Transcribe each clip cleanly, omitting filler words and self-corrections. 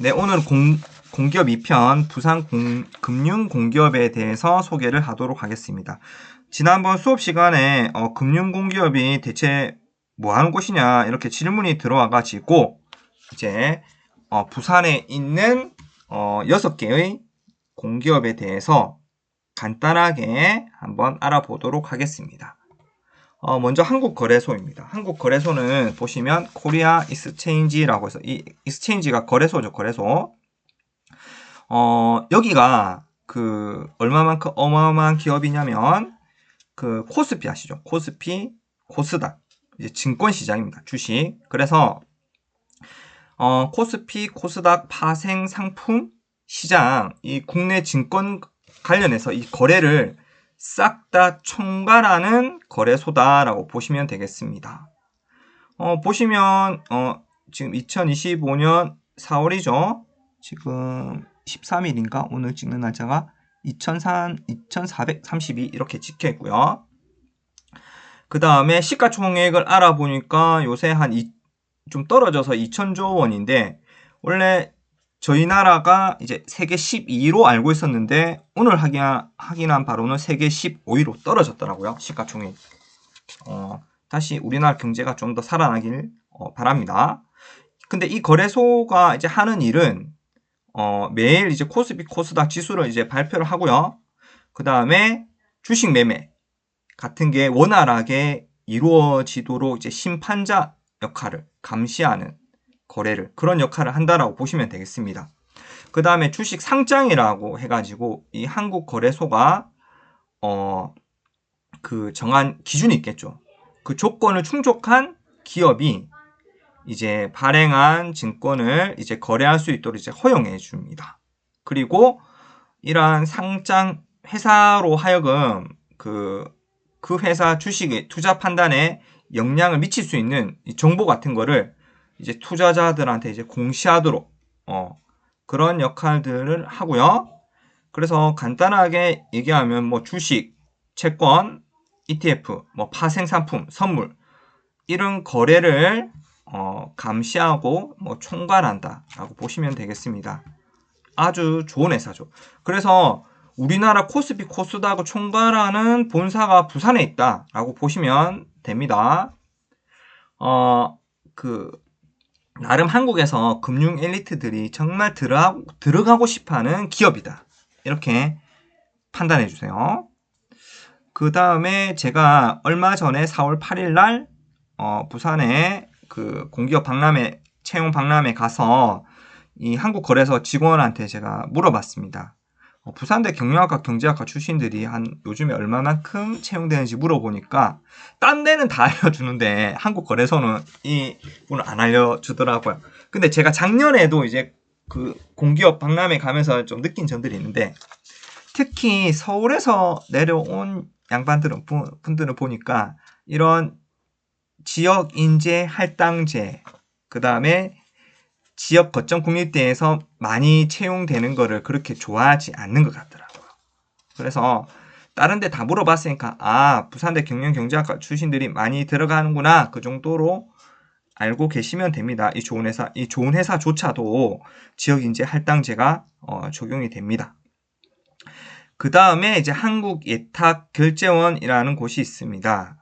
네, 오늘 공기업 2편 부산 금융공기업에 대해서 소개를 하도록 하겠습니다. 지난번 수업 시간에 금융공기업이 대체 뭐 하는 곳이냐 이렇게 질문이 들어와 가지고 이제 부산에 있는 6개의 공기업에 대해서 간단하게 한번 알아보도록 하겠습니다. 먼저 한국거래소입니다. 한국거래소는 보시면 코리아 익스체인지라고 해서 이 익스체인지가 거래소죠, 거래소. 여기가 얼마만큼 어마어마한 기업이냐면 코스피 아시죠? 코스피, 코스닥. 이제 증권 시장입니다. 주식. 그래서 코스피, 코스닥 파생 상품 시장, 이 국내 증권 관련해서 이 거래를 싹 다 총괄하는 거래소다라고 보시면 되겠습니다. 보시면 지금 2025년 4월이죠. 지금 13일인가? 오늘 찍는 날짜가 2432 이렇게 찍혀 있고요. 그 다음에 시가총액을 알아보니까 요새 좀 떨어져서 2000조 원인데 원래 저희 나라가 이제 세계 12위로 알고 있었는데 오늘 확인한 바로는 세계 15위로 떨어졌더라고요. 시가총액. 다시 우리나라 경제가 좀 더 살아나길 바랍니다. 근데 이 거래소가 이제 하는 일은 매일 이제 코스피 코스닥 지수를 이제 발표를 하고요. 그 다음에 주식 매매 같은 게 원활하게 이루어지도록 이제 심판자 역할을 감시하는 거래를 그런 역할을 한다라고 보시면 되겠습니다. 그 다음에 주식 상장이라고 해가지고 이 한국거래소가 정한 기준이 있겠죠. 그 조건을 충족한 기업이 이제 발행한 증권을 이제 거래할 수 있도록 이제 허용해 줍니다. 그리고 이러한 상장 회사로 하여금 그 회사 주식의 투자 판단에 영향을 미칠 수 있는 정보 같은 거를 이제 투자자들한테 이제 공시하도록 그런 역할들을 하고요. 그래서 간단하게 얘기하면 뭐 주식, 채권, ETF, 뭐 파생 상품, 선물 이런 거래를 감시하고 뭐 총괄한다라고 보시면 되겠습니다. 아주 좋은 회사죠. 그래서 우리나라 코스피 코스닥을 총괄하는 본사가 부산에 있다라고 보시면 됩니다. 나름 한국에서 금융 엘리트들이 정말 들어가고 싶어하는 기업이다. 이렇게 판단해 주세요. 그 다음에 제가 얼마 전에 4월 8일 날 부산에 공기업 채용 박람회 가서 이 한국거래소 직원한테 제가 물어봤습니다. 부산대 경영학과 경제학과 출신들이 요즘에 얼마만큼 채용되는지 물어보니까 딴 데는 다 알려주는데 한국거래소는 이 분을 안 알려주더라고요. 근데 제가 작년에도 이제 공기업 박람회 가면서 좀 느낀 점들이 있는데 특히 서울에서 내려온 분들을 보니까 이런 지역 인재 할당제 그 다음에 지역 거점 국립대에서 많이 채용되는 거를 그렇게 좋아하지 않는 것 같더라고요. 그래서 다른 데 다 물어봤으니까 부산대 경영경제학과 출신들이 많이 들어가는구나 그 정도로 알고 계시면 됩니다. 이 좋은 회사조차도 지역 인재 할당제가 적용이 됩니다. 그 다음에 이제 한국예탁결제원이라는 곳이 있습니다.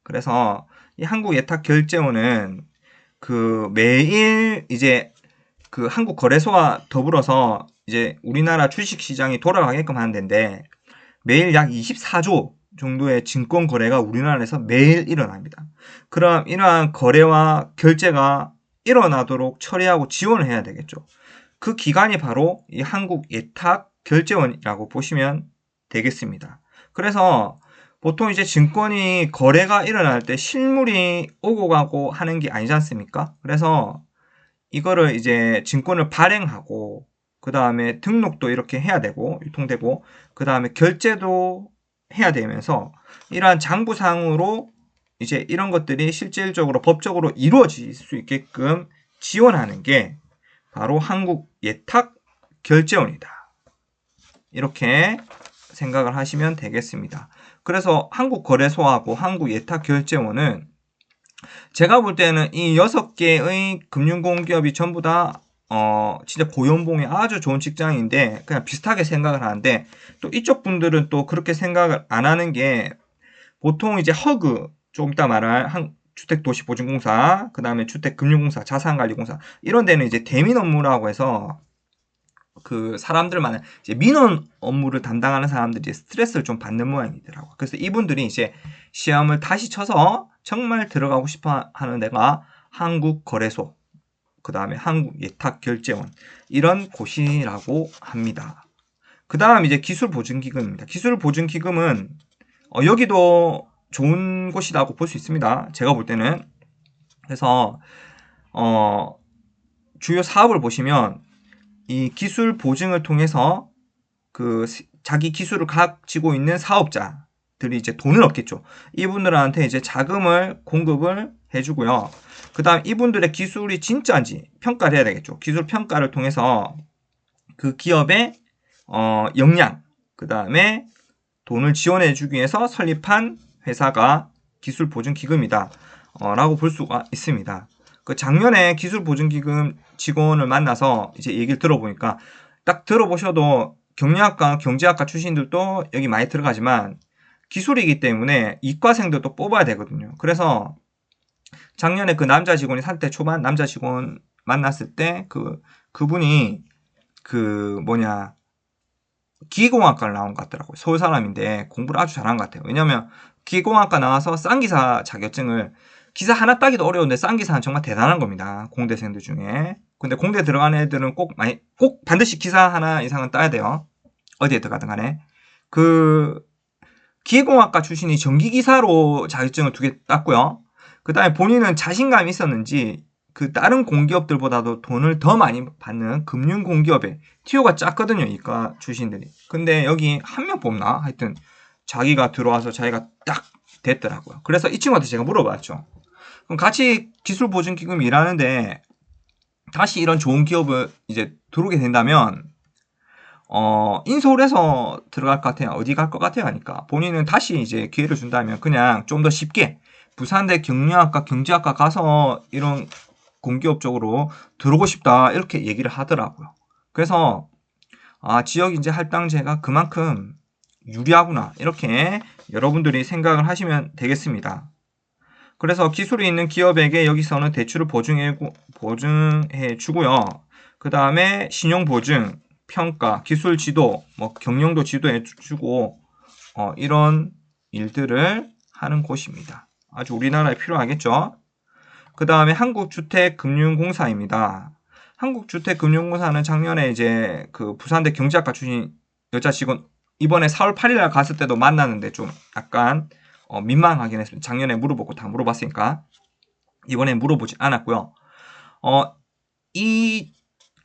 그래서 이 한국예탁결제원은 매일 이제 한국거래소와 더불어서 이제 우리나라 주식시장이 돌아가게끔 하는 데인데 매일 약 24조 정도의 증권 거래가 우리나라에서 매일 일어납니다. 그럼 이러한 거래와 결제가 일어나도록 처리하고 지원을 해야 되겠죠. 그 기관이 바로 이 한국예탁결제원이라고 보시면 되겠습니다. 그래서 보통 이제 증권이 거래가 일어날 때 실물이 오고 가고 하는 게 아니지 않습니까? 그래서 이거를 이제 증권을 발행하고 그 다음에 등록도 이렇게 해야 되고 유통되고 그 다음에 결제도 해야 되면서 이러한 장부상으로 이제 이런 것들이 실질적으로 법적으로 이루어질 수 있게끔 지원하는 게 바로 한국예탁결제원이다. 이렇게 생각을 하시면 되겠습니다. 그래서 한국거래소하고 한국예탁결제원은 제가 볼 때는 이 6개의 금융공기업이 전부 다 진짜 고연봉이 아주 좋은 직장인데 그냥 비슷하게 생각을 하는데 또 이쪽 분들은 또 그렇게 생각을 안 하는 게 보통 이제 허그 조금 이따 말할 주택도시보증공사, 그 다음에 주택금융공사, 자산관리공사 이런 데는 이제 대민 업무라고 해서 그 사람들만 이제 민원 업무를 담당하는 사람들이 스트레스를 좀 받는 모양이더라고. 그래서 이분들이 이제 시험을 다시 쳐서 정말 들어가고 싶어 하는 데가 한국거래소, 그 다음에 한국예탁결제원 이런 곳이라고 합니다. 그 다음 이제 기술보증기금입니다. 기술보증기금은 여기도 좋은 곳이라고 볼 수 있습니다. 제가 볼 때는. 그래서 주요 사업을 보시면 이 기술 보증을 통해서 그 자기 기술을 가지고 있는 사업자들이 이제 돈을 얻겠죠. 이분들한테 이제 자금을 공급을 해주고요. 그 다음 이분들의 기술이 진짜인지 평가를 해야 되겠죠. 기술 평가를 통해서 그 기업의 역량, 그 다음에 돈을 지원해주기 위해서 설립한 회사가 기술보증기금이다 라고 볼 수가 있습니다. 그 작년에 기술보증기금 직원을 만나서 이제 얘기를 들어보니까 딱 들어보셔도 경영학과, 경제학과 출신들도 여기 많이 들어가지만 기술이기 때문에 이과생들도 뽑아야 되거든요. 그래서 작년에 그 남자 직원이 30대 초반 남자 직원 만났을 때 그분이 기계공학과를 나온 것 같더라고요. 서울 사람인데 공부를 아주 잘한 것 같아요. 왜냐면 기계공학과 나와서 쌍기사 자격증을 기사 하나 따기도 어려운데 쌍기사는 정말 대단한 겁니다. 공대생들 중에. 근데 공대 들어가는 애들은 꼭 반드시 기사 하나 이상은 따야 돼요. 어디에 들어가든 간에. 기계공학과 출신이 전기기사로 자격증을 2개 땄고요. 그 다음에 본인은 자신감이 있었는지 그 다른 공기업들보다도 돈을 더 많이 받는 금융공기업에 티오가 작거든요. 이과 출신들이. 근데 여기 한 명 뽑나? 하여튼 자기가 들어와서 자기가 딱 됐더라고요. 그래서 이 친구한테 제가 물어봤죠. 그럼 같이 기술보증기금 일하는데 다시 이런 좋은 기업을 이제 들어오게 된다면 인서울에서 들어갈 것 같아요. 어디 갈 것 같아요? 하니까 본인은 다시 이제 기회를 준다면 그냥 좀 더 쉽게 부산대 경영학과, 경제학과 가서 이런 공기업 쪽으로 들어오고 싶다 이렇게 얘기를 하더라고요. 그래서 지역 인재 할당제가 그만큼 유리하구나 이렇게 여러분들이 생각을 하시면 되겠습니다. 그래서 기술이 있는 기업에게 여기서는 대출을 보증해 주고요. 그 다음에 신용보증, 평가, 기술 지도, 경영도 지도해 주고 이런 일들을 하는 곳입니다. 아주 우리나라에 필요하겠죠. 그 다음에 한국주택금융공사입니다. 한국주택금융공사는 작년에 이제 그 부산대 경제학과 출신 여자 직원 이번에 4월 8일 갔을 때도 만났는데 좀 약간 민망하긴 했습니다. 작년에 물어보고 다 물어봤으니까 이번에 물어보지 않았고요.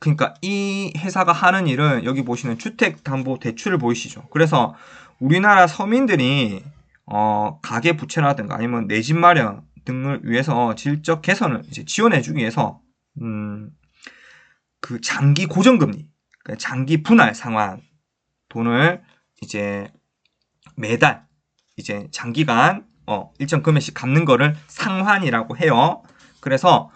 그러니까 이 회사가 하는 일은 여기 보시는 주택담보대출을 보이시죠. 그래서 우리나라 서민들이 가계 부채라든가 아니면 내 집 마련 등을 위해서 질적 개선을 이제 지원해주기 위해서 그 장기 고정금리, 장기 분할 상환 돈을 이제 매달 이제 장기간 일정 금액씩 갚는 거를 상환이라고 해요. 그래서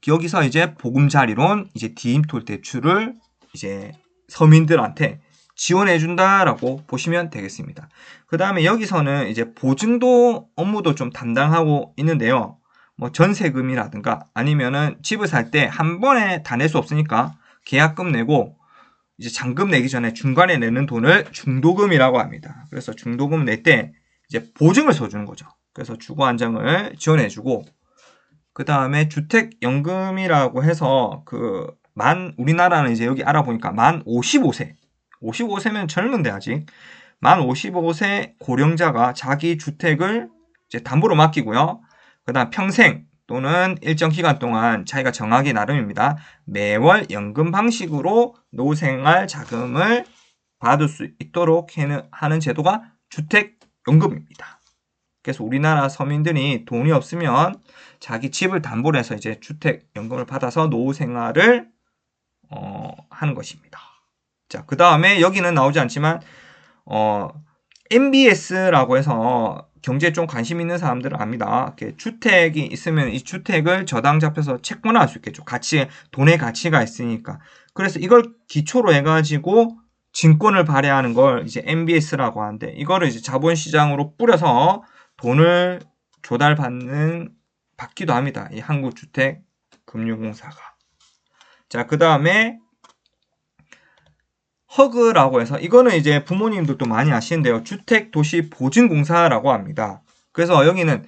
여기서 이제 보금자리론 이제 디임톨 대출을 이제 서민들한테 지원해준다라고 보시면 되겠습니다. 그 다음에 여기서는 이제 보증도 업무도 좀 담당하고 있는데요. 전세금이라든가 아니면은 집을 살 때 한 번에 다 낼 수 없으니까 계약금 내고 이제 잔금 내기 전에 중간에 내는 돈을 중도금이라고 합니다. 그래서 중도금 낼 때 이제 보증을 서주는 거죠. 그래서 주거 안정을 지원해주고 그 다음에 주택연금이라고 해서 우리나라는 이제 여기 알아보니까 만 55세면 젊은데 아직 만 55세 고령자가 자기 주택을 이제 담보로 맡기고요. 그 다음 평생 또는 일정 기간 동안 자기가 정하기 나름입니다. 매월 연금 방식으로 노후생활 자금을 받을 수 있도록 하는 제도가 주택연금입니다. 그래서 우리나라 서민들이 돈이 없으면 자기 집을 담보로 해서 이제 주택연금을 받아서 노후생활을 하는 것입니다. 자, 그 다음에 여기는 나오지 않지만 MBS라고 해서 경제에 좀 관심 있는 사람들은 압니다. 이렇게 주택이 있으면 이 주택을 저당 잡혀서 채권화할 수 있겠죠. 돈의 가치가 있으니까. 그래서 이걸 기초로 해가지고 증권을 발행하는 걸 이제 MBS라고 하는데, 이거를 이제 자본시장으로 뿌려서 돈을 받기도 합니다. 이 한국주택금융공사가. 자, 그 다음에 허그라고 해서, 이거는 이제 부모님들도 많이 아시는데요. 주택도시보증공사라고 합니다. 그래서 여기는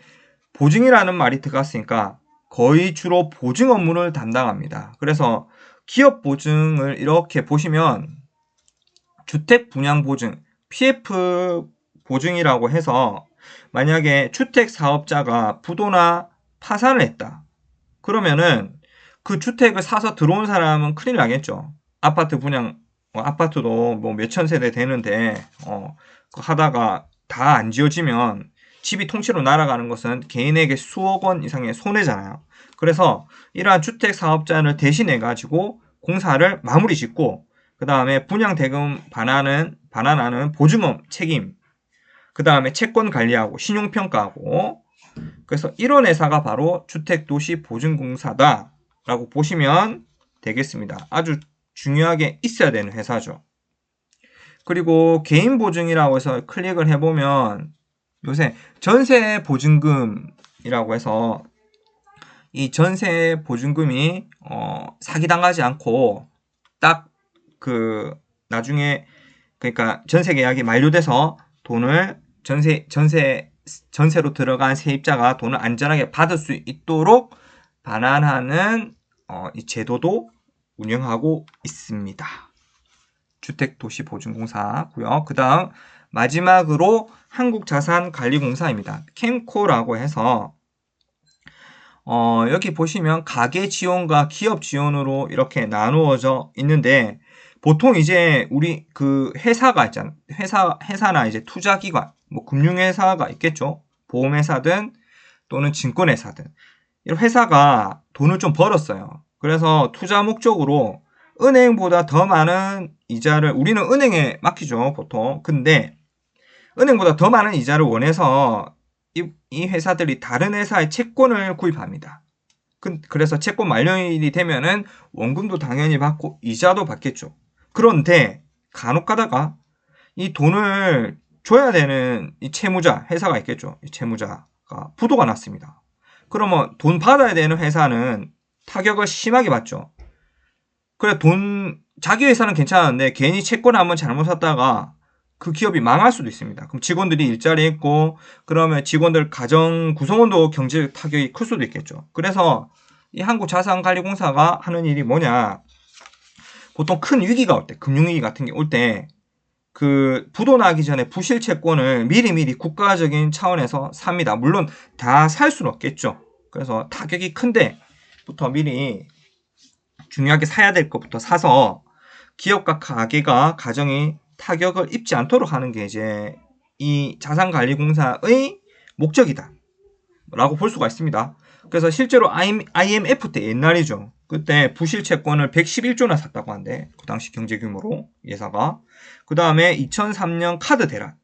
보증이라는 말이 들어갔으니까 거의 주로 보증 업무를 담당합니다. 그래서 기업 보증을 이렇게 보시면 주택 분양 보증, PF 보증이라고 해서 만약에 주택 사업자가 부도나 파산을 했다. 그러면은 그 주택을 사서 들어온 사람은 큰일 나겠죠. 아파트 분양, 아파트도 뭐 몇천 세대 되는데 하다가 다 안 지어지면 집이 통째로 날아가는 것은 개인에게 수억 원 이상의 손해잖아요. 그래서 이러한 주택 사업자를 대신해 가지고 공사를 마무리 짓고, 그 다음에 분양 대금 반환하는 보증업 책임, 그 다음에 채권 관리하고 신용평가하고, 그래서 이런 회사가 바로 주택도시보증공사다 라고 보시면 되겠습니다. 아주 중요하게 있어야 되는 회사죠. 그리고 개인보증이라고 해서 클릭을 해보면 요새 전세보증금이라고 해서 이 전세보증금이 사기당하지 않고 딱 나중에, 그러니까 전세 계약이 만료돼서 돈을 전세로 들어간 세입자가 돈을 안전하게 받을 수 있도록 반환하는 이 제도도 운영하고 있습니다. 주택도시보증공사고요. 그 다음 마지막으로 한국자산관리공사입니다. 캠코라고 해서 여기 보시면 가계 지원과 기업 지원으로 이렇게 나누어져 있는데, 보통 이제 우리 그 회사가 있잖아요. 회사나 이제 투자기관, 뭐 금융회사가 있겠죠. 보험회사든 또는 증권회사든. 이런 회사가 돈을 좀 벌었어요. 그래서 투자 목적으로 은행보다 더 많은 이자를, 우리는 은행에 맡기죠, 보통. 근데 은행보다 더 많은 이자를 원해서 이 회사들이 다른 회사의 채권을 구입합니다. 그래서 채권 만료일이 되면은 원금도 당연히 받고 이자도 받겠죠. 그런데 간혹 가다가 이 돈을 줘야 되는 이 채무자, 회사가 있겠죠. 이 채무자가 부도가 났습니다. 그러면 돈 받아야 되는 회사는 타격을 심하게 받죠. 그래, 자기 회사는 괜찮은데 괜히 채권을 한번 잘못 샀다가 그 기업이 망할 수도 있습니다. 그럼 직원들이 일자리 있고, 그러면 직원들 가정 구성원도 경제 타격이 클 수도 있겠죠. 그래서 이 한국자산관리공사가 하는 일이 뭐냐, 보통 큰 위기가 올 때, 금융위기 같은 게 올 때, 그 부도 나기 전에 부실 채권을 미리미리 국가적인 차원에서 삽니다. 물론 다 살 수는 없겠죠. 그래서 타격이 큰데부터 미리 중요하게 사야 될 것부터 사서 기업과 가정이 타격을 입지 않도록 하는 게 이제 이 자산관리공사의 목적이다 라고 볼 수가 있습니다. 그래서 실제로 IMF 때 옛날이죠. 그때 부실 채권을 111조나 샀다고 한대. 그 당시 경제 규모로 예사가. 그 다음에 2003년 카드 대란.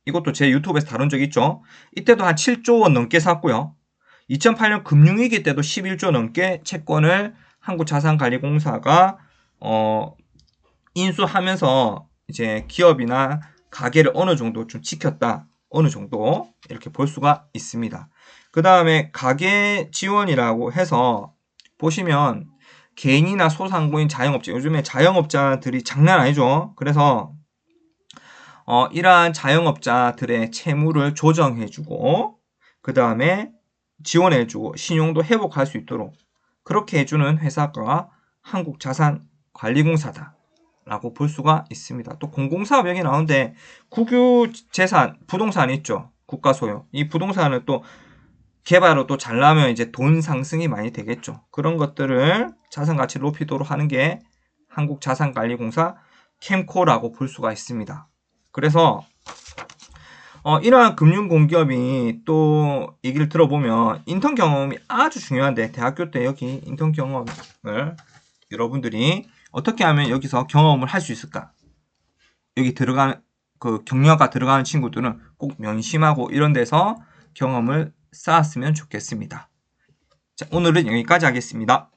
이것도 제 유튜브에서 다룬 적 있죠. 이때도 한 7조 원 넘게 샀고요. 2008년 금융위기 때도 11조 넘게 채권을 한국자산관리공사가 인수하면서 이제 기업이나 가게를 어느 정도 좀 지켰다. 어느 정도 이렇게 볼 수가 있습니다. 그 다음에 가계 지원이라고 해서 보시면 개인이나 소상공인 자영업자, 요즘에 자영업자들이 장난 아니죠. 그래서 이러한 자영업자들의 채무를 조정해주고, 그 다음에 지원해주고 신용도 회복할 수 있도록 그렇게 해주는 회사가 한국자산관리공사다 라고 볼 수가 있습니다. 또 공공사업 여기 나오는데, 국유재산, 부동산 있죠. 국가소유. 이 부동산을 또 개발로 또 잘 나면 이제 돈 상승이 많이 되겠죠. 그런 것들을 자산가치를 높이도록 하는 게 한국자산관리공사 캠코라고 볼 수가 있습니다. 그래서 이러한 금융공기업이 또 얘기를 들어보면 인턴 경험이 아주 중요한데, 대학교 때 여기 인턴 경험을 여러분들이 어떻게 하면 여기서 경험을 할 수 있을까? 여기 들어가는 그 격려가 들어가는 친구들은 꼭 면심하고 이런 데서 경험을 쌓았으면 좋겠습니다. 자, 오늘은 여기까지 하겠습니다.